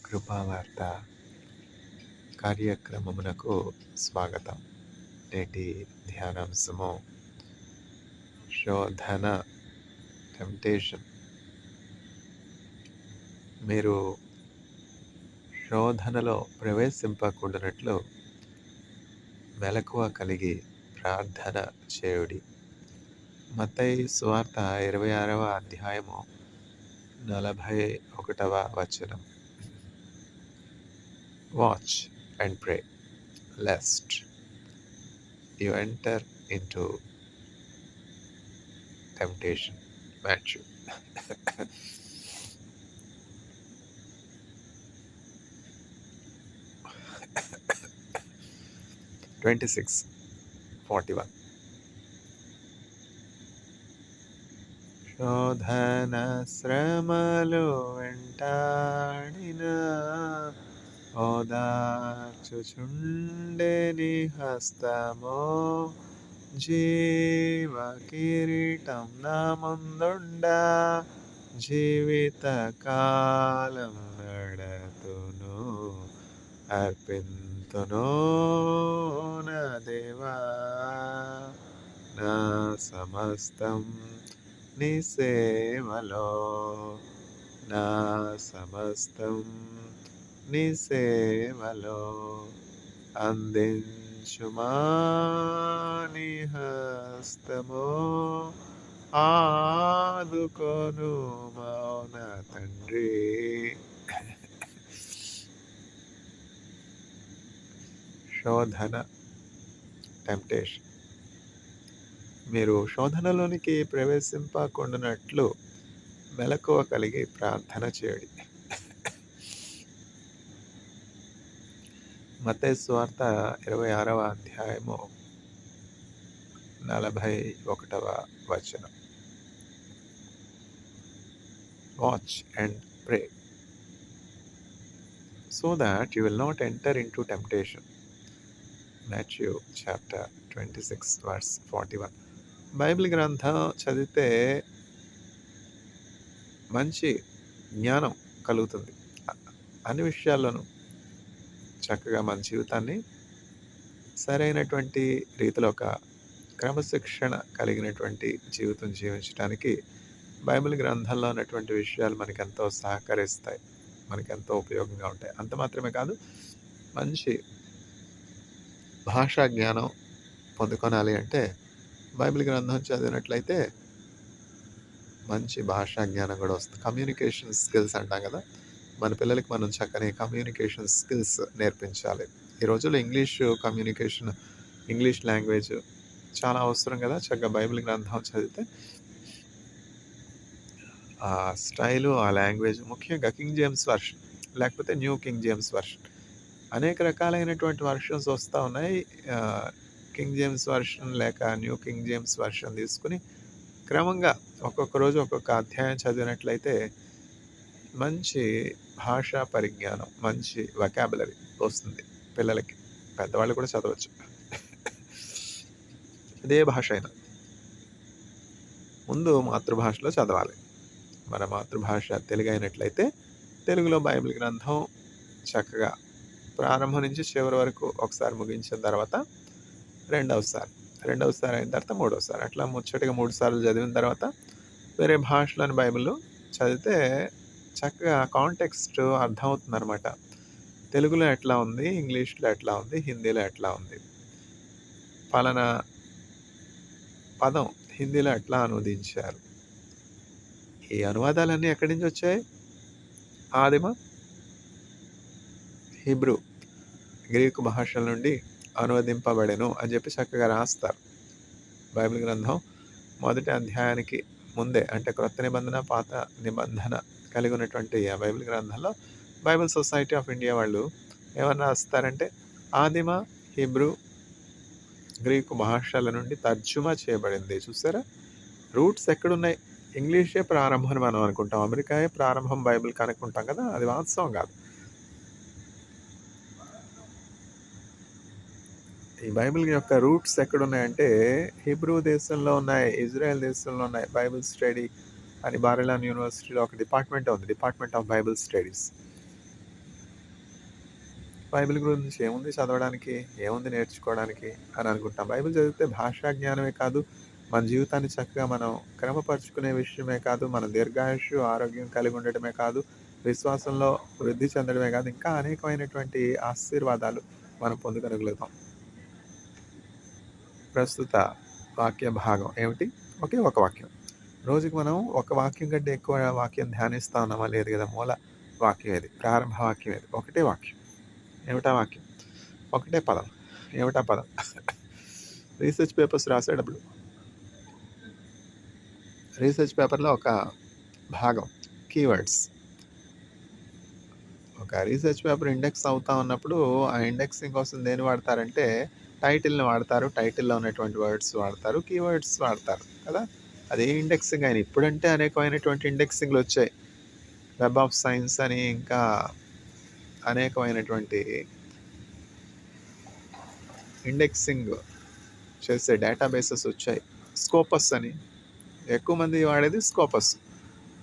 కృపావార్త కార్యక్రమమునకు స్వాగతం. నేటి ధ్యానాంశము శోధన, టెంప్టేషన్. మీరు శోధనలో ప్రవేశింపకుండానట్లు మెలకువ కలిగి ప్రార్థన చేయుడి. మత్తయి సువార్త 26వ అధ్యాయము 41వ వచనం. Watch and pray, lest you enter into temptation. Matthew. 26:41. శోధన శ్రమలు వెంటాడిన ఓదార్చుచుండెని హస్తమో, జీవ కిరీటం నా ముందుండా, జీవిత కాలం నడతును, అర్పింతును నా దేవా, నా సమస్తం నీ సేవలో, నా సమస్తం నీ సేవలో, అందించుమా నీ హస్తమో, ఆదుకొను మౌన తండ్రి. శోధన, టెంప్టేషన్. మీరు శోధనలోనికి ప్రవేశింపకుండానట్లు మెలకువ కలిగి ప్రార్థన చేయుడి. మత్తయి సువార్త 26వ అధ్యాయము 41వ వచనం. Watch and pray, so that you will not enter into temptation. Matthew chapter 26 verse 41. Bible గ్రంథం చదివితే మంచి జ్ఞానం కలుగుతుంది. అన్ని విషయాల్లోనూ చక్కగా మన జీవితాన్ని సరైనటువంటి రీతిలో ఒక క్రమశిక్షణ కలిగినటువంటి జీవితం జీవించడానికి బైబిల్ గ్రంథంలో ఉన్నటువంటి విషయాలు మనకెంతో సహకరిస్తాయి, మనకెంతో ఉపయోగంగా ఉంటాయి. అంత మాత్రమే కాదు, మంచి భాషా జ్ఞానం పొందుకోనాలి అంటే బైబిల్ గ్రంథం చదివినట్లయితే మంచి భాషా జ్ఞానం కూడా వస్తుంది. కమ్యూనికేషన్ స్కిల్స్ అంటాం కదా, మన పిల్లలకి మనం చక్కని కమ్యూనికేషన్ స్కిల్స్ నేర్పించాలి. ఈ రోజుల్లో కమ్యూనికేషన్, ఇంగ్లీష్ లాంగ్వేజ్ చాలా అవసరం కదా. చక్కగా బైబిల్ గ్రంథం చదివితే ఆ స్టైలు, ఆ లాంగ్వేజ్, ముఖ్యంగా కింగ్ జేమ్స్ వర్షన్ లేకపోతే న్యూ కింగ్ జేమ్స్ వర్షన్, అనేక రకాలైనటువంటి వర్షన్స్ వస్తూ ఉన్నాయి. కింగ్ జేమ్స్ వర్షన్ లేక న్యూ కింగ్ జేమ్స్ వర్షన్ తీసుకుని క్రమంగా ఒక్కొక్క రోజు ఒక్కొక్క అధ్యాయం చదివినట్లయితే మంచి భాషా పరిజ్ఞానం, మంచి వొకాబులరీ వస్తుంది పిల్లలకి. పెద్దవాళ్ళు కూడా చదవచ్చు. ఇదే భాష అయినా ముందు మాతృభాషలో చదవాలి. మన మాతృభాష తెలుగు అయినట్లయితే తెలుగులో బైబిల్ గ్రంథం చక్కగా ప్రారంభం నుంచి చివరి వరకు ఒకసారి ముగించిన తర్వాత రెండవసారి అయిన తర్వాత మూడవసారి, అట్లా ముచ్చటగా 3 సార్లు చదివిన తర్వాత వేరే భాషలోని బైబిల్ చదివితే చక్కగా కాంటెక్స్ట్ అర్థమవుతుంది అనమాట. తెలుగులో ఎట్లా ఉంది, ఇంగ్లీష్లో ఎట్లా ఉంది, హిందీలో ఎట్లా ఉంది, పలానా పదం హిందీలో ఎట్లా అనువదించారు. ఈ అనువాదాలన్నీ ఎక్కడి నుంచి వచ్చాయి? ఆదిమ, హీబ్రూ, గ్రీకు భాషల నుండి అనువదింపబడెను అని చెప్పి చక్కగా రాస్తారు. బైబిల్ గ్రంథం మొదటి అధ్యాయానికి ముందే, అంటే క్రొత్త నిబంధన, పాత నిబంధన కలిగి ఉన్నటువంటి ఆ బైబిల్ గ్రంథంలో బైబిల్ సొసైటీ ఆఫ్ ఇండియా వాళ్ళు ఏమన్నా రాస్తారంటే ఆదిమ, హీబ్రూ, గ్రీకు భాషల నుండి తర్జుమా చేయబడింది. చూసారా, రూట్స్ ఎక్కడున్నాయి? ఇంగ్లీషే ప్రారంభం అని మనం అనుకుంటాం, అమెరికాయే ప్రారంభం బైబిల్ కనుక్కుంటాం కదా, అది వాస్తవం కాదు. ఈ బైబిల్ యొక్క రూట్స్ ఎక్కడున్నాయంటే హిబ్రూ దేశంలో ఉన్నాయి, ఇజ్రాయెల్ దేశంలో ఉన్నాయి. బైబిల్ స్టడీ అని బారెలాన్ యూనివర్సిటీలో ఒక డిపార్ట్మెంట్ ఉంది, department of Bible studies. Bible గురించి ఏముంది చదవడానికి, ఏముంది నేర్చుకోవడానికి అని అనుకుంటాం. బైబిల్ చదివితే భాషా జ్ఞానమే కాదు, మన జీవితాన్ని చక్కగా మనం క్రమపరుచుకునే విషయమే కాదు, మన దీర్ఘాయుష్షు, ఆరోగ్యం కలిగి ఉండటమే కాదు, విశ్వాసంలో వృద్ధి చెందడమే కాదు, ఇంకా అనేకమైనటువంటి ఆశీర్వాదాలు మనం పొందగలుగుతాం. ప్రస్తుత వాక్య భాగం ఏమిటి? ఒకే ఒక వాక్యం. రోజుకి మనం ఒక వాక్యం కంటే ఎక్కువ వాక్యం ధ్యానిస్తా ఉన్నామా? లేదు కదా! మూల వాక్యం ఏది? ప్రారంభ వాక్యం ఏది? ఒకటే వాక్యం. ఏమిటా వాక్యం? ఒకటే పదం. ఏమిటా పదం? రీసెర్చ్ పేపర్స్ రాసేటప్పుడు రీసెర్చ్ పేపర్‌లో ఒక భాగం కీవర్డ్స్. ఒక రీసెర్చ్ పేపర్ ఇండెక్స్ అవుతా ఉన్నప్పుడు ఆ ఇండెక్సింగ్ కోసం దేన్ని వాడతారంటే టైటిల్‌ని వాడతారు. టైటిల్‌లో ఉన్నటువంటి వర్డ్స్ వాడతారు. కీవర్డ్స్ వాడతారు కదా! అదే ఇండెక్సింగ్ అయిన ఇప్పుడంటే అనేకమైనటువంటి ఇండెక్సింగ్‌లొచ్చాయి. వెబ్ ఆఫ్ సైన్స్ అని ఇంకా అనేకమైనటువంటి ఇండెక్సింగ్ చేసే డేటాబేసెస్ వచ్చాయి. స్కోపస్ అని ఎక్కువ మంది వాడేది స్కోపస్.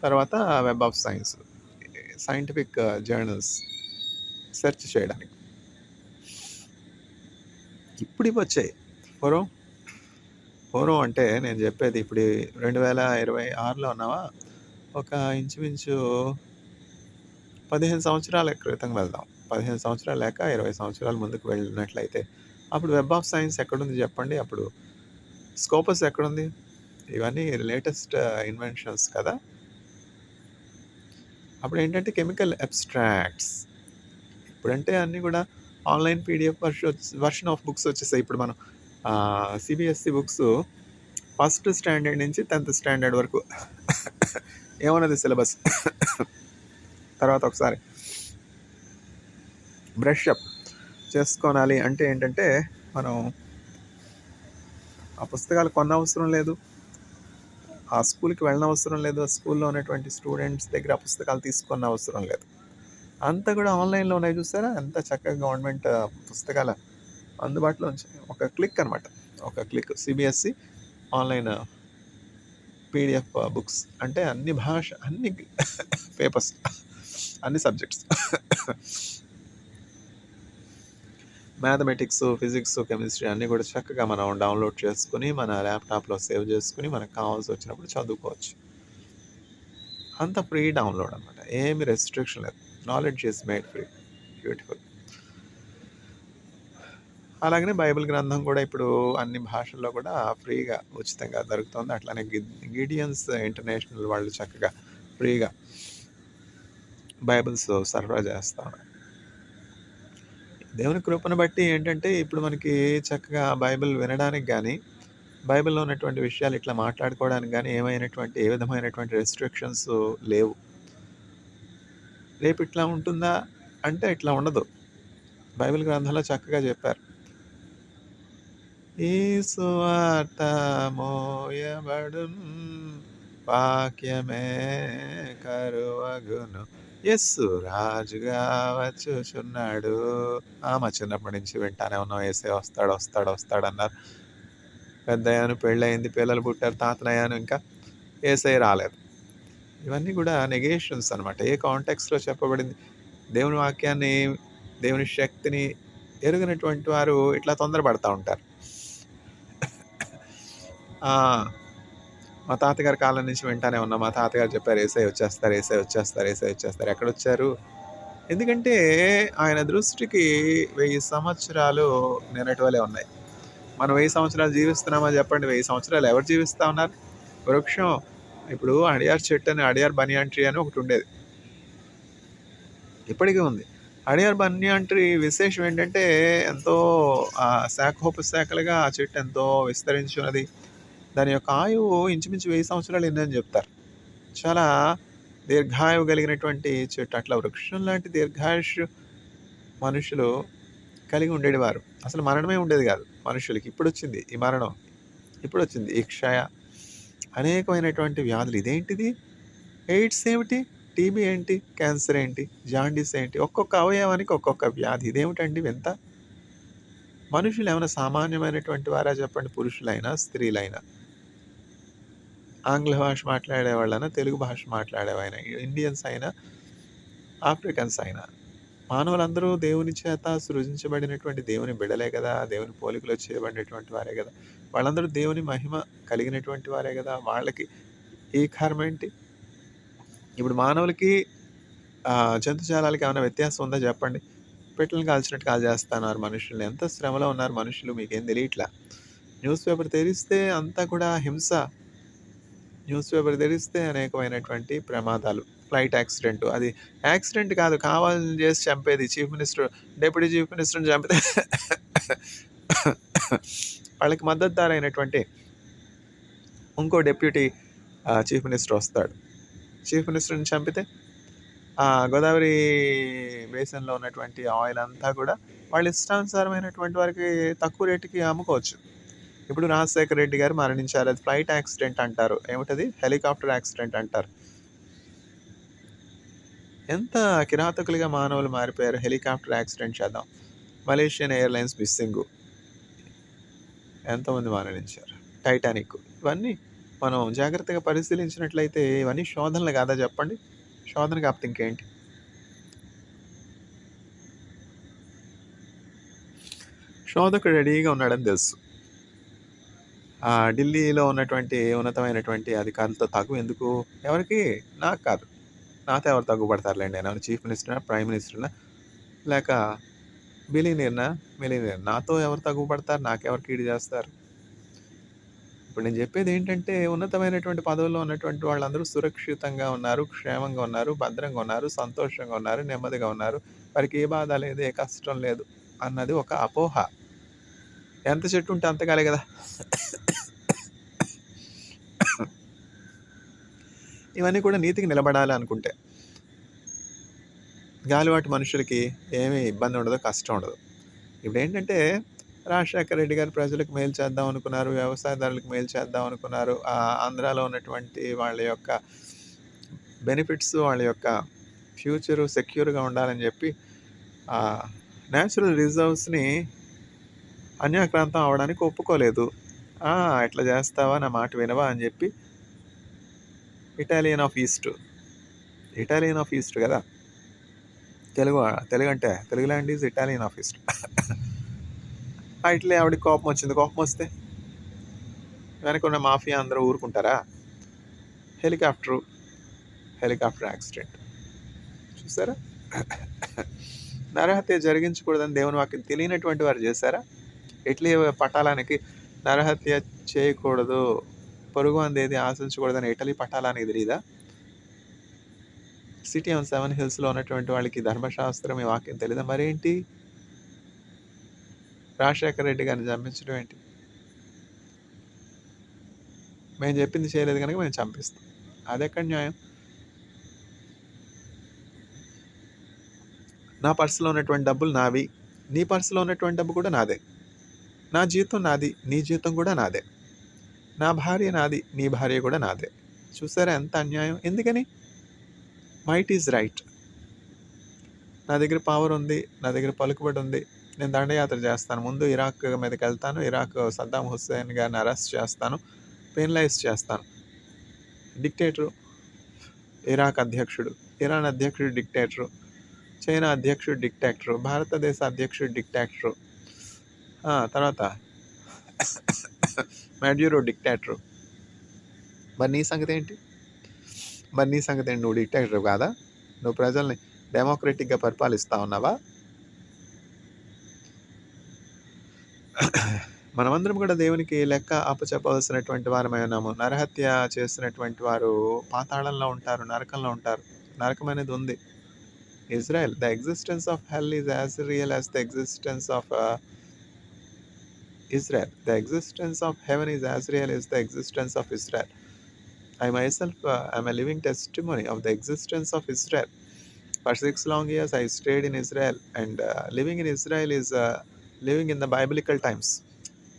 తర్వాత web of science, scientific journals search చేయడానికి. ఇప్పుడు ఇవి వచ్చాయి. పూర్వం పూర్వం అంటే నేను చెప్పేది ఇప్పుడు 2026లో ఉన్నావా? ఒక ఇంచుమించు 15 సంవత్సరాల క్రితం వెళ్దాం. 15 సంవత్సరాలు లేక 20 సంవత్సరాల ముందుకు వెళ్ళినట్లయితే అప్పుడు వెబ్ ఆఫ్ సైన్స్ ఎక్కడుంది చెప్పండి? అప్పుడు స్కోపస్ ఎక్కడుంది? ఇవన్నీ లేటెస్ట్ ఇన్వెన్షన్స్ కదా! అప్పుడేంటంటే కెమికల్ అబ్స్ట్రాక్ట్స్. ఇప్పుడంటే అన్నీ కూడా online PDF version of books వచ్చేసాయి. ఇప్పుడు మనం సీబీఎస్‌ఈ బుక్స్ ఫస్ట్ స్టాండర్డ్ నుంచి 10థ్ స్టాండర్డ్ వరకు ఏమన్నది సిలబస్. తర్వాత ఒకసారి బ్రష్ అప్ చేసుకోనాలి అంటే ఏంటంటే మనం ఆ పుస్తకాలు కొనవసరం లేదు. ఆ స్కూల్‌కి వెళ్ళనవసరం లేదు. ఆ స్కూల్‌లో ఉన్నటువంటి స్టూడెంట్స్ దగ్గర ఆ పుస్తకాలు తీసుకొన అవసరం లేదు. అంతా కూడా ఆన్‌లైన్‌లో ఉన్నాయి చూసారా? ఎంత చక్కగా గవర్నమెంట్ పుస్తకాలు అందుబాటులో ఉంచాయి. ఒక క్లిక్ అనమాట. ఒక click CBSE online PDF books అంటే అన్ని పేపర్స్, అన్ని సబ్జెక్ట్స్. మ్యాథమెటిక్స్, ఫిజిక్స్, కెమిస్ట్రీ అన్నీ కూడా చక్కగా మనం డౌన్లోడ్ చేసుకొని మన ల్యాప్‌టాప్‌లో సేవ్ చేసుకొని మనకు కావాల్సి వచ్చినప్పుడు చదువుకోవచ్చు. అంత ఫ్రీ డౌన్లోడ్ అనమాట. ఏమి రెస్ట్రిక్షన్ లేదు. Knowledge is made free. Beautiful. అలాగనే బైబిల్ గ్రంథం కూడా ఇప్పుడు అన్ని భాషల్లో కూడా ఫ్రీగా ఉచితంగా దొరుకుతుంది. అట్లానే గిడియన్స్ ఇంటర్నేషనల్ వాళ్ళు చక్కగా ఫ్రీగా బైబిల్స్ సరఫరా చేస్తా ఉన్నారు. దేవుని కృపను బట్టి ఏంటంటే ఇప్పుడు మనకి చక్కగా బైబిల్ వినడానికి గానీ, బైబిల్‌లో ఉన్నటువంటి విషయాలు ఇట్లా మాట్లాడుకోవడానికి గానీ ఏ విధమైనటువంటి రెస్ట్రిక్షన్స్ లేవు. రేపు ఇట్లా ఉంటుందా అంటే ఇట్లా ఉండదు. బైబిల్ గ్రంథంలో చక్కగా చెప్పారు. ఈ సువార్త మోయబడున్, వాక్యమే కరువగును, యేసు రాజుగా వచ్చుచున్నాడు. మా చిన్నప్పటి నుంచి వింటానే ఉన్నాం. యేసయ్య వస్తాడన్నారు. పెద్దయ్యాను, పెళ్ళయింది, పిల్లలు పుట్టారు, తాతనయ్యాను, ఇంకా యేసయ్య రాలేదు. ఇవన్నీ కూడా నెగేషన్స్ అనమాట. ఏ కాంటెక్స్‌లో చెప్పబడింది. దేవుని వాక్యాన్ని, దేవుని శక్తిని ఎరుగనటువంటి వారు ఇట్లా తొందరపడతా ఉంటారు. మా తాతగారి కాలం నుంచి వింటానే ఉన్నాం. మా తాతగారు చెప్పారు యేసయ్య వచ్చేస్తారు. ఎక్కడొచ్చారు? ఎందుకంటే ఆయన దృష్టికి 1000 సంవత్సరాలు నిన్నటి వలే ఉన్నాయి. మనం 1000 సంవత్సరాలు జీవిస్తున్నామా చెప్పండి? 1000 సంవత్సరాలు ఎవరు జీవిస్తా ఉన్నారు? వృక్షం ఇప్పుడు అడియార్ చెట్టు అని, అడియార్ బనియాన్ ట్రీ అని ఒకటి ఉండేది. ఇప్పటికీ ఉంది. అడియార్ బనియాన్ ట్రీ విశేషం ఏంటంటే ఎంతో శాఖోపశాఖలుగా ఆ చెట్టు ఎంతో విస్తరించున్నది. దాని యొక్క ఆయువు ఇంచుమించు 1000 సంవత్సరాలు అని చెప్తారు. చాలా దీర్ఘాయువు కలిగినటువంటి చెట్టు. అట్లా వృక్షం లాంటి దీర్ఘాయుష్ మనుషులు కలిగి ఉండేవారు. అసలు మరణమే ఉండేది కాదు మనుషులకి. ఇప్పుడొచ్చింది ఈ మరణం. ఇప్పుడొచ్చింది ఈ క్షయ. అనేకమైనటువంటి వ్యాధులు. ఇదేంటిది? ఎయిడ్స్ ఏమిటి? టీబీ ఏంటి? క్యాన్సర్ ఏంటి? జాండీస్ ఏంటి? ఒక్కొక్క అవయవానికి ఒక్కొక్క వ్యాధి. ఇదేమిటండి వింత? మనుషులు ఏమైనా సామాన్యమైనటువంటి వారా చెప్పండి? పురుషులైనా, స్త్రీలైనా, ఆంగ్ల భాష మాట్లాడేవాళ్ళైనా, తెలుగు భాష మాట్లాడేవైనా, ఇండియన్స్ అయినా, ఆఫ్రికన్స్ అయినా, మానవులందరూ దేవుని చేత సృజించబడినటువంటి దేవుని బిడలే కదా! దేవుని పోలికలో చేయబడినటువంటి వారే గదా! వాళ్ళందరూ దేవుని మహిమ కలిగినటువంటి వారే గదా! వాళ్ళకి ఈ కర్మేంటి? ఇప్పుడు మానవులకి జంతుజాలాలకి ఏమైనా వ్యత్యాసం ఉందా జెప్పండి? పిట్టల్ని కాల్చినట్టు కాల్చేస్తన్నారు మనుషుల్ని. ఎంత శ్రమలో ఉన్నారు మనుషులు మీకేం తెలియట్లా. న్యూస్ పేపర్ తెరిస్తే అంతా కూడా హింస. న్యూస్ పేపర్ తెరిస్తే అనేకమైనటువంటి ప్రమాదాలు. Flight accident. అది యాక్సిడెంట్ కాదు. కావాలని చేసి చంపేది. చీఫ్ మినిస్టర్, డిప్యూటీ చీఫ్ మినిస్టర్‌ని చంపితే వాళ్ళకి మద్దతుదారైనటువంటి ఇంకో డిప్యూటీ చీఫ్ మినిస్టర్ వస్తాడు. చీఫ్ మినిస్టర్‌ని చంపితే గోదావరి బేసిన్‌లో ఉన్నటువంటి ఆయిల్ అంతా కూడా వాళ్ళ ఇష్టానుసారమైనటువంటి వారికి తక్కువ రేటుకి అమ్ముకోవచ్చు. ఇప్పుడు రాజశేఖర్ రెడ్డి గారు మరణించారు. అది ఫ్లైట్ యాక్సిడెంట్ అంటారు. ఏమిటది? హెలికాప్టర్ యాక్సిడెంట్ అంటారు. ఎంత కిరాతకులుగా మానవులు మారిపోయారు. హెలికాప్టర్ యాక్సిడెంట్ చేద్దాం. Malaysian airlines missing. ఎంతోమంది మరణించారు. టైటానిక్. ఇవన్నీ మనం జాగ్రత్తగా పరిశీలించినట్లయితే ఇవన్నీ శోధనలు కాదా చెప్పండి? శోధన కాకపోతే ఇంకేంటి? శోధకుడు రెడీగా ఉన్నాడని తెలుసు. ఢిల్లీలో ఉన్నటువంటి ఉన్నతమైనటువంటి అధికారులతో తగు ఎందుకు? ఎవరికి? నాకు కాదు. నాతో ఎవరు తగ్గుపడతారులేండి. నేను చీఫ్ మినిస్టర్‌నా? ప్రైమ్ మినిస్టర్‌నా? లేక బిలియనీర్‌నా? మిలియనీర్. నాతో ఎవరు తగ్గుపడతారు? నాకెవరు కీడు చేస్తారు? ఇప్పుడు నేను చెప్పేదేంటంటే, ఉన్నతమైనటువంటి పదవుల్లో ఉన్నటువంటి వాళ్ళందరూ సురక్షితంగా ఉన్నారు, క్షేమంగా ఉన్నారు, భద్రంగా ఉన్నారు, సంతోషంగా ఉన్నారు, నెమ్మదిగా ఉన్నారు. వారికి ఏ బాధ లేదు, ఏ కష్టం లేదు అన్నది ఒక అపోహ. ఎంత చెట్టు ఉంటే అంత గాలే గదా! ఇవన్నీ కూడా నీతికి నిలబడాలి అనుకుంటే. గాలివాటి మనుషులకి ఏమీ ఇబ్బంది ఉండదు, కష్టం ఉండదు. ఇప్పుడేంటంటే, రాజశేఖర రెడ్డి గారు ప్రజలకు మేలు చేద్దాం అనుకున్నారు, వ్యవసాయదారులకు మేలు చేద్దాం అనుకున్నారు. ఆంధ్రాలో ఉన్నటువంటి వాళ్ళ యొక్క బెనిఫిట్స్, వాళ్ళ యొక్క ఫ్యూచరు సెక్యూర్‌గా ఉండాలని జెప్పి నేచురల్ రిజర్వ్స్‌ని అన్యాక్రాంతం అవ్వడానికి ఒప్పుకోలేదు. ఇట్లా చేస్తావా? నా మాట వినవా? అని జెప్పి ఇటాలియన్ ఆఫ్ ఈస్ట్ గదా! తెలుగంటే Telugu land is Italian of east. ఇట్లే ఆవిడకి కోపం వచ్చింది. కోపం వస్తే వెనకున్న మాఫియా అందరూ ఊరుకుంటారా? Helicopter accident. చూసారా? నరహత్య జరిగించకూడదని దేవుని వాక్యం తెలియనటువంటి వారు చేశారా? ఇట్లీ పటాలానికి నరహత్య చేయకూడదు, పొరుగు అందేది ఆశించకూడదని ఇటలీ పటాలానికి తెలీదా? సిటీ ఆన్ 7 హిల్స్‌లో ఉన్నటువంటి వాళ్ళకి ధర్మశాస్త్రం ఈ వాక్యం తెలీదా? మరేంటి? రాజశేఖర రెడ్డి గారిని చంపించడం ఏంటి? మేము చెప్పింది చేయలేదు కనుక మేము చంపిస్తాం. అదెక్కడ న్యాయం? నా పర్సులో ఉన్నటువంటి డబ్బులు నావి. నీ పర్సులో ఉన్నటువంటి డబ్బు కూడా నాదే. నా జీతం నాది. నీ జీతం కూడా నాదే. నా భార్య నాది. నీ భార్య కూడా నాదే. చూసారా ఎంత అన్యాయం? ఎందుకని? Might is right. నా దగ్గర పవర్ ఉంది. నా దగ్గర పలుకుబడి ఉంది. నేను దండయాత్ర చేస్తాను. ముందు ఇరాక్ మీదకెళ్తాను. ఇరాక్ సద్దాం హుస్సేన్ గారిని అరెస్ట్ చేస్తాను. పెనలైజ్ చేస్తాను. డిక్టేటరు ఇరాక్ అధ్యక్షుడు. ఇరాన్ అధ్యక్షుడు డిక్టేటరు. చైనా అధ్యక్షుడు డిక్టేటరు. భారతదేశ అధ్యక్షుడు డిక్టేటరు. తర్వాత మాడ్యూరో డిక్టేటరు. మరి నీ సంగతి ఏంటి? నువ్వు డిక్టేటర్ కాదా? నువ్వు ప్రజల్ని డెమోక్రటిక్‌గా పరిపాలిస్తా ఉన్నావా? మనమందరం కూడా దేవునికి లెక్క అప్పచెప్పవలసినటువంటి వారమై ఉన్నాము. నరహత్య చేసినటువంటి వారు పాతాళంలో ఉంటారు, నరకంలో ఉంటారు. నరకం అనేది ఉంది. Israel, the existence of hell is as real as the existence of Israel. The existence of heaven is as real as the existence of Israel. I myself am a living testimony of the existence of Israel. For 6 long years I stayed in Israel, and living in Israel is living in the biblical times.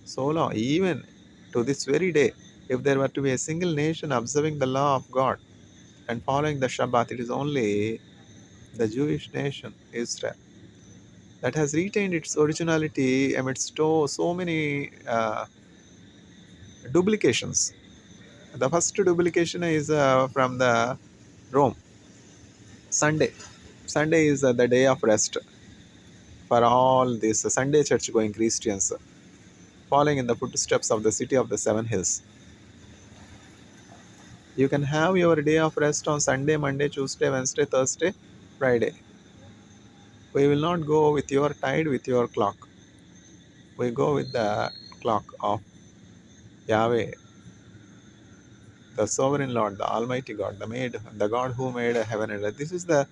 So long, even to this very day, if there were to be a single nation observing the law of God and following the Shabbat, it is only the Jewish nation, Israel, that has retained its originality amidst so many duplications. The first duplication is from the Rome. Sunday is the day of rest for all these Sunday church going Christians, following in the footsteps of the city of the seven hills. You can have your day of rest on Sunday, Monday, Tuesday, Wednesday, Thursday, Friday. We will not go with your tide, with your clock. We go with the clock of Yahweh, the sovereign Lord, the Almighty God, the God who made heaven and earth. This is the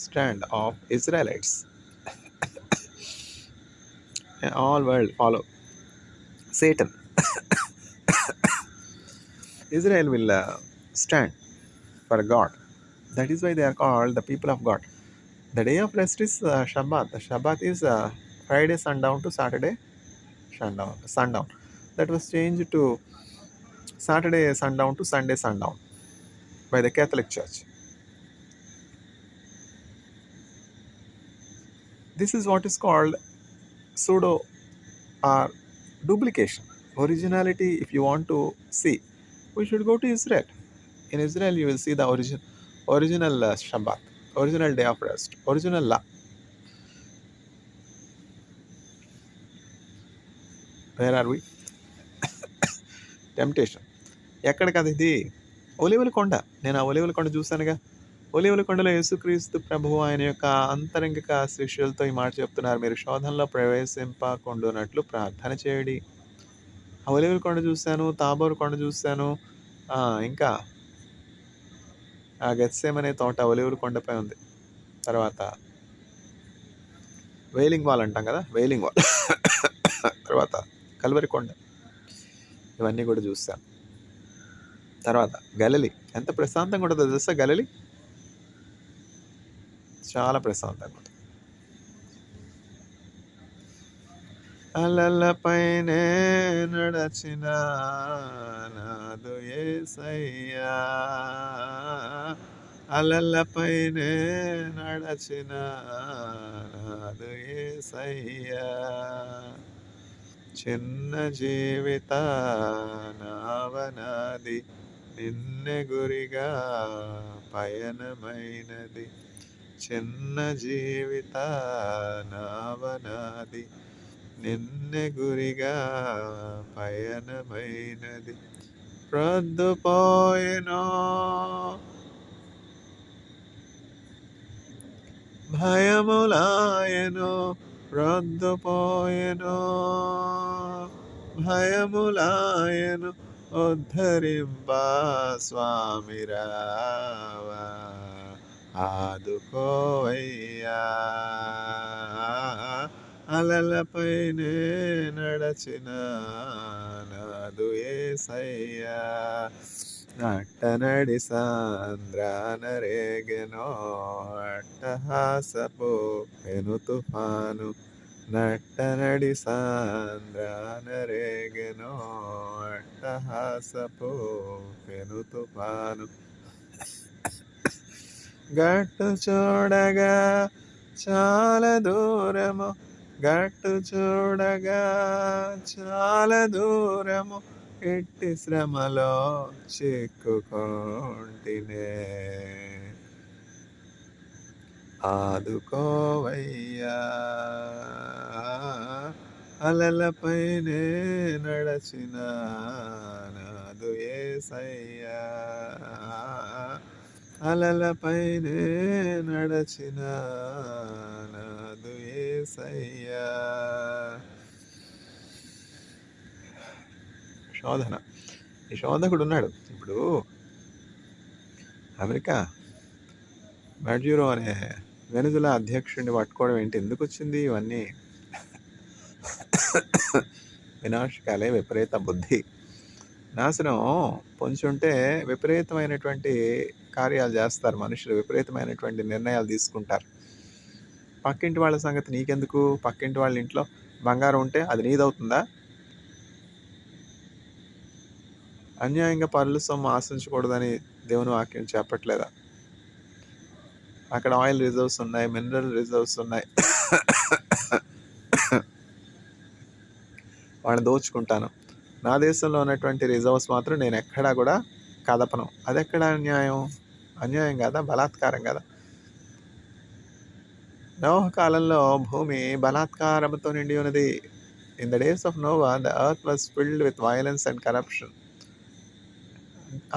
stand of Israelites. And all world follow Satan. Israel will stand for God. That is why they are called the people of God. The day of rest is Shabbat. The Shabbat is Friday sundown to Saturday sundown. That was changed to Saturday sundown to Sunday sundown by the Catholic Church. This is what is called pseudo or duplication. Originality, if you want to see, we should go to Israel. In Israel, you will see the original Shabbat, original day of rest, original law. Where are we? Temptation. ఎక్కడ కదా ఇది? ఒలీవల కొండ. నేను ఆ ఒలీవల కొండ చూశానుగా. ఒలీవల కొండలో యేసుక్రీస్తు ప్రభువు ఆయన యొక్క అంతరంగిక శిష్యులతో ఈ మాట చెప్తున్నారు, మీరు శోధనలో ప్రవేశింపకుండునట్లు ప్రార్థన చేయడి. ఆ ఒలీవల కొండ చూశాను, తాబోరు కొండ చూశాను, ఇంకా ఆ గెత్సేమనే తోట ఒలీవల కొండపై ఉంది. తర్వాత వేలింగ్ వాల్ అంటాం కదా, వేలింగ్ వాల్. తర్వాత కల్వరి కొండ, ఇవన్నీ కూడా చూశాను. తర్వాత గలిలీ, ఎంత ప్రశాంతంగా ఉంటుందో తెలుసా గలిలీ? చాలా ప్రశాంతంగా ఉంటుంది. అలలపైనే నడచిన నాదు యేసయ్యా, అలలపైనే నడచిన నాదు యేసయ్యా, చిన్న జీవిత నావనాది నిన్నె గురిగా పయనమైనది, చిన్న జీవిత నావనాది నిన్నె గురిగా పయనమైనది, ప్రొద్దుపోయెనో భయములాయెనో, ప్రొద్దుపోయెనో భయములాయెను, ఉద్ధరింప స్వామి రావా, ఆదుకోవయ్యా, అలలపైనే నడచిన నాదు యేసయ్యా, నట్టనడి సాంద్రాన రేగెనో అట్టహాసపు పెను తుఫాను, నట్టనడి సాంద్రాన రేగెనో అట్టహాసపు పెను తుఫాను, గట్టు చూడగా చాలా దూరము, గట్టు చూడగా చాలా దూరము, ఎట్టి శ్రమలో చిక్కుకొంటినే, ఆదుకోవయ్యా, అలలపైనే నడచిన నాదు యేసయ్యా, అలలపైనే నడచిన నాదు యేసయ్యా. శోధన. ఈ శోధకుడు ఉన్నాడు. ఇప్పుడు అమెరికా మాడ్యూరో అనే వెనుజులా అధ్యక్షుడిని పట్టుకోవడం ఏంటి? ఎందుకు వచ్చింది ఇవన్నీ? వినాశకాలే, విపరీత బుద్ధి. నాశనం పొంచుంటే విపరీతమైనటువంటి కార్యాలు చేస్తారు మనుషులు, విపరీతమైనటువంటి నిర్ణయాలు తీసుకుంటారు. పక్కింటి వాళ్ళ సంగతి నీకెందుకు? పక్కింటి వాళ్ళ ఇంట్లో బంగారం ఉంటే అది నీదవుతుందా? అన్యాయంగా పరుల సొమ్ము ఆశించకూడదని దేవుని వాక్యం చెప్పట్లేదా? అక్కడ ఆయిల్ రిజర్వ్స్ ఉన్నాయి, మినరల్ రిజర్వ్స్ ఉన్నాయి, వాళ్ళని దోచుకుంటాను. నా దేశంలో ఉన్నటువంటి రిజర్వ్స్ మాత్రం నేను ఎక్కడా కూడా కదపను. అది ఎక్కడ అన్యాయం? అన్యాయం కదా, బలాత్కారం కదా. నోహ కాలంలో భూమి బలాత్కారంతో నిండి ఉన్నది. In the days of Noah the earth was filled with violence and corruption.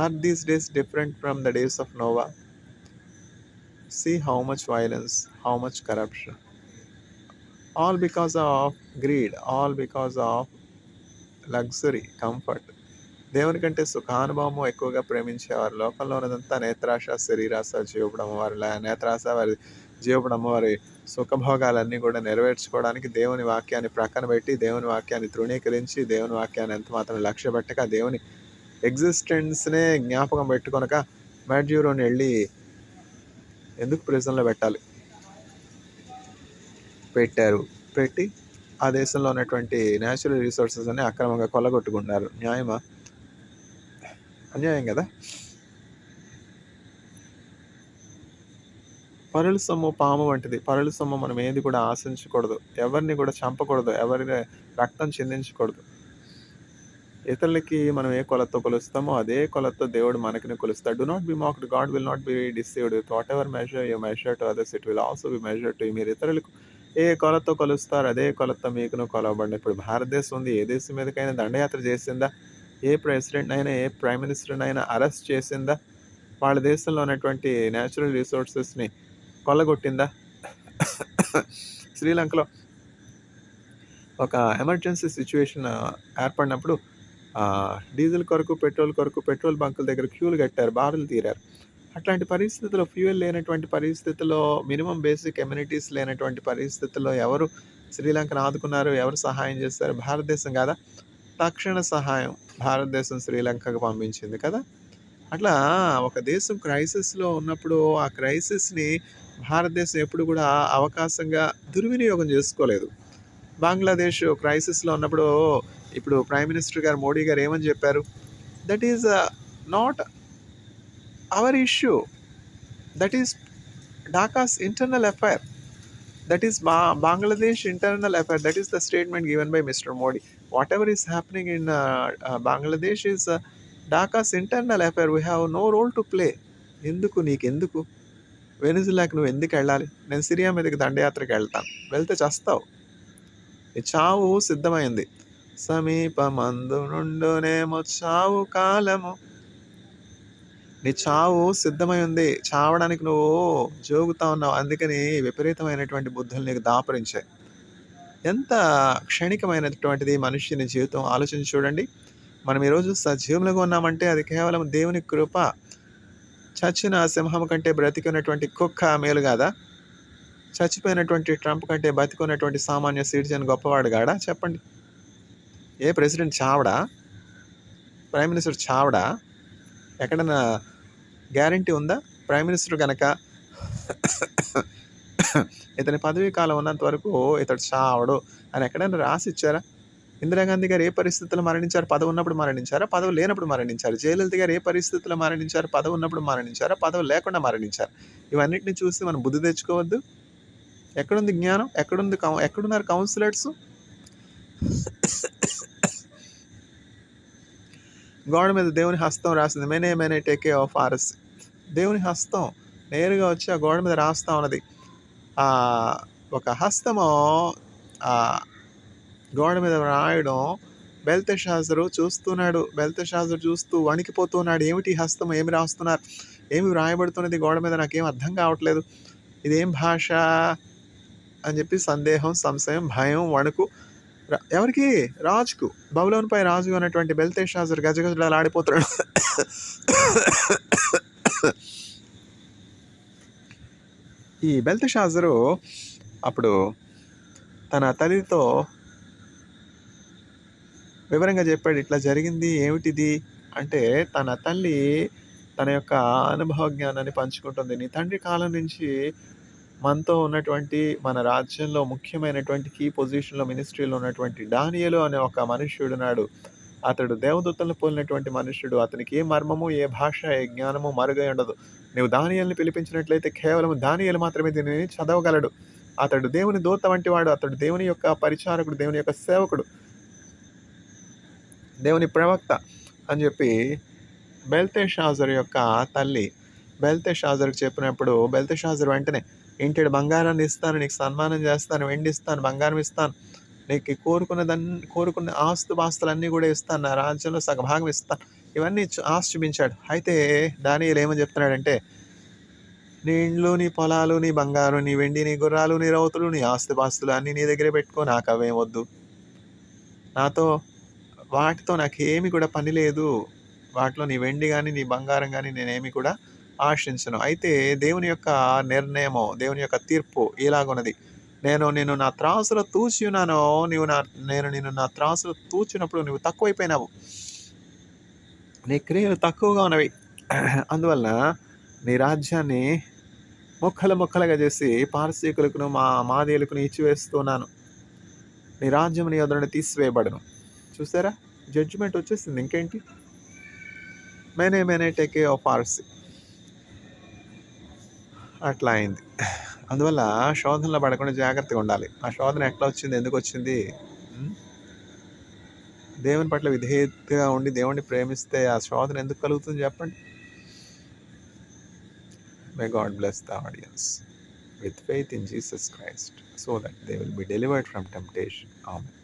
Are these days different from the days of Noah? See how much violence, how much corruption. All because of greed, all because of luxury, comfort. దేవుని కంటే సుఖానుభవము ఎక్కువగా ప్రేమించేవారు. లోకంలో ఉన్నదంతా నేత్రాశ, శరీరాశ, జీవపడము వారి నేత్రాశ, వారి జీవపడము వారి సుఖభోగాలన్నీ కూడా నెరవేర్చుకోవడానికి దేవుని వాక్యాన్ని ప్రక్కన పెట్టి, దేవుని వాక్యాన్ని తృణీకరించి, దేవుని వాక్యాన్ని ఎంత మాత్రం లక్ష్య పెట్టక, దేవుని ఎగ్జిస్టెన్స్నే జ్ఞాపకం పెట్టుకొనక మ్యాడ్యూరోని వెళ్ళి ఎందుకు ప్రిజన్లో పెట్టాలి? పెట్టారు. పెట్టి ఆ దేశంలో ఉన్నటువంటి న్యాచురల్ రిసోర్సెస్ అన్ని అక్రమంగా కొల్లగొట్టుకున్నారు. న్యాయమా? అన్యాయం కదా. పరుల సొమ్ము పాము వంటిది. పరుల సొమ్ము మనం ఏది కూడా ఆశించకూడదు, ఎవరిని కూడా చంపకూడదు, ఎవరిని రక్తం చిందించకూడదు. ఇతరులకి మనం ఏ కొలతో కొలుస్తామో అదే కొలతో దేవుడు మనకిని కొలుస్తాడు. Do not be mocked, God will not be deceived. With whatever measure you measure to others it will also be measure to you. మీరు ఇతరులకు ఏ కొలతో కొలుస్తారు అదే కొలతో మీకును కొలవబడి. ఇప్పుడు భారతదేశం ఉంది, ఏ దేశం మీదకైనా దండయాత్ర చేసిందా? ఏ ప్రెసిడెంట్ అయినా, ఏ ప్రైమ్ మినిస్టర్ని అయినా అరెస్ట్ చేసిందా? వాళ్ళ దేశంలో ఉన్నటువంటి న్యాచురల్ రిసోర్సెస్ని కొల్లగొట్టిందా? శ్రీలంకలో ఒక ఎమర్జెన్సీ సిచ్యువేషన్ ఏర్పడినప్పుడు డీజిల్ కొరకు, పెట్రోల్ బంకుల దగ్గర క్యూలు కట్టారు, బారులు తీరారు. అట్లాంటి పరిస్థితుల్లో, ఫ్యూయల్ లేనటువంటి పరిస్థితుల్లో, మినిమం బేసిక్ ఎమ్యూనిటీస్ లేనటువంటి పరిస్థితుల్లో ఎవరు శ్రీలంకను ఆదుకున్నారు? ఎవరు సహాయం చేస్తారు? భారతదేశం కదా. తక్షణ సహాయం భారతదేశం శ్రీలంకకు పంపించింది కదా. అట్లా ఒక దేశం క్రైసిస్లో ఉన్నప్పుడు ఆ క్రైసిస్ని భారతదేశం ఎప్పుడు కూడా అవకాశంగా దుర్వినియోగం చేసుకోలేదు. బంగ్లాదేశ్ క్రైసిస్లో ఉన్నప్పుడు ఇప్పుడు ప్రైమ్ మినిస్టర్ గారు మోడీ గారు ఏమని చెప్పారు? That is not our issue, that is Dhaka's internal affair, that is Bangladesh internal affair. That is the statement given by Mr. Modi. Whatever is happening in Bangladesh is Dhaka's internal affair. We have no role to play. నీకెందుకు? వెనిజులాకి నువ్వు ఎందుకు వెళ్ళాలి? నేను Syria మీదకి దండయాత్రకి వెళ్తాను. వెళ్తే చస్తావు. నీ చావు సిద్ధమైంది. సమీపమందు నుండునేమో చావు కాలము. నీ చావు సిద్ధమై ఉంది. చావడానికి నువ్వు జోగుతా ఉన్నావు. అందుకని విపరీతమైనటువంటి బుద్ధులు నీకు దాపరించాయి. ఎంత క్షణికమైనటువంటిది మనుష్యుని జీవితం. ఆలోచించి చూడండి. మనం ఈరోజు సజీవులుగా ఉన్నామంటే అది కేవలం దేవుని కృప. చచ్చిన సింహం కంటే బ్రతికున్నటువంటి కుక్క మేలు కాదా? చచ్చిపోయినటువంటి ట్రంప్ కంటే బతికున్నటువంటి సామాన్య సిటిజన్ గొప్పవాడు కాడా? చెప్పండి. ఏ ప్రెసిడెంట్ చావడా? ప్రైమ్ మినిస్టర్ చావడా? ఎక్కడన్నా గ్యారంటీ ఉందా? ప్రైమ్ మినిస్టర్ కనుక ఇతని పదవీ కాలం ఉన్నంత వరకు ఇతడు చావడు అని ఎక్కడైనా రాసి ఇచ్చారా? ఇందిరాగాంధీ గారు ఏ పరిస్థితుల్లో మరణించారు? పదవి ఉన్నప్పుడు మరణించారా? పదవి లేనప్పుడు మరణించారు. జయలలిత గారు ఏ పరిస్థితుల్లో మరణించారు? పదవి ఉన్నప్పుడు మరణించారా? పదవి లేకుండా మరణించారు. ఇవన్నిటిని చూసి మనం బుద్ధి తెచ్చుకోవద్దు. ఎక్కడుంది జ్ఞానం? ఎక్కడున్నారు కౌన్సిలర్స్? గోడ మీద దేవుని హస్తం రాసింది. మేనే టేకే ఆఫ్ ఆర్ఎస్. దేవుని హస్తం నేరుగా వచ్చి ఆ గోడ మీద రాస్తా ఉన్నది. ఒక హస్తము గోడ మీద రాయడం బెల్తెషాజరు చూస్తున్నాడు. బెల్తెషాజరు చూస్తూ వణికిపోతున్నాడు. ఏమిటి హస్తం? ఏమి రాస్తున్నారు? ఏమి రాయబడుతున్నది గోడ మీద? నాకేం అర్థం కావట్లేదు. ఇదేం భాష అని చెప్పి సందేహం, సంశయం, భయం, వణుకు. ఎవరికి? రాజుకు. బబులోనుపై రాజు అనేటువంటి బెల్తెషాజరు గజగజలాలు ఆడిపోతున్నాడు. ఈ బెల్తెషాజరు అప్పుడు తన తల్లితో వివరంగా చెప్పాడు. ఇట్లా జరిగింది, ఏమిటిది అంటే తన తల్లి తన యొక్క అనుభవ జ్ఞానాన్ని పంచుకుంటుంది. నీ తండ్రి కాలం నుంచి మనతో ఉన్నటువంటి, మన రాజ్యంలో ముఖ్యమైనటువంటి కీ పొజిషన్లో మినిస్ట్రీలో ఉన్నటువంటి దానియేలు అనే ఒక మనుష్యుడు నాడు. అతడు దేవదూతలను పోలినటువంటి మనుష్యుడు. అతనికి ఏ మర్మము, ఏ భాష, ఏ జ్ఞానము మరుగై ఉండదు. నువ్వు దానియేలుని పిలిపించినట్లయితే కేవలం దానియేలు మాత్రమే దీనిని చదవగలడు. అతడు దేవుని దూత వంటి వాడు. అతడు దేవుని యొక్క పరిచారకుడు, దేవుని యొక్క సేవకుడు, దేవుని ప్రవక్త అని చెప్పి బెల్తెషాజరు యొక్క తల్లి బెల్తెషాజరుకు చెప్పినప్పుడు బెల్తెషాజరు వెంటనే ఇంటెడు బంగారాన్ని ఇస్తాను, నీకు సన్మానం చేస్తాను, వెండి ఇస్తాను, బంగారం ఇస్తాను, నీకు కోరుకున్న ఆస్తుపాస్తులన్నీ కూడా ఇస్తాను, నా రాజ్యంలో సగభాగం ఇస్తాను, ఇవన్నీ ఆశ చూపించాడు. అయితే దానియేలు ఏమని చెప్తున్నాడంటే, నీ ఇండ్లు, నీ పొలాలు, నీ బంగారు, నీ వెండి, నీ గుర్రాలు, నీ రౌతులు, నీ ఆస్తిపాస్తులు అన్నీ నీ దగ్గరే పెట్టుకో, నాకు అవేం వద్దు, వాటితో నాకేమి కూడా పని లేదు, వాటిలో నీ వెండి కానీ నీ బంగారం కానీ నేనేమి కూడా ఆశించను. అయితే దేవుని యొక్క నిర్ణయము, దేవుని యొక్క తీర్పు ఇలాగున్నది, నేను నిన్ను నా త్రాసులో తూచి ఉన్నాను, నేను నిన్ను నా త్రాసులో తూచినప్పుడు నువ్వు తక్కువైపోయినావు, నీ క్రియలు తక్కువగా ఉన్నవి, అందువల్ల నీ రాజ్యాన్ని ముక్కలుగా చేసి పారసీకులకును మాదీయులకును ఇచ్చివేస్తున్నాను, నీ రాజ్యం నీ యొద్ద నుండి తీసివేయబడను. చూసారా, జడ్జిమెంట్ వచ్చేసింది, ఇంకేంటి, మేనే టేకే ఆఫ్ పార్సీ, అట్లా అయింది. అందువల్ల శోధనలో పడకుండా జాగ్రత్తగా ఉండాలి. ఆ శోధన ఎట్లా వచ్చింది, ఎందుకు వచ్చింది? దేవుని పట్ల విధేయతగా ఉండి దేవుణ్ణి ప్రేమిస్తే ఆ శోధన ఎందుకు కలుగుతుంది చెప్పండి? May God bless the audience with faith in Jesus Christ so that they will be delivered from temptation. Amen.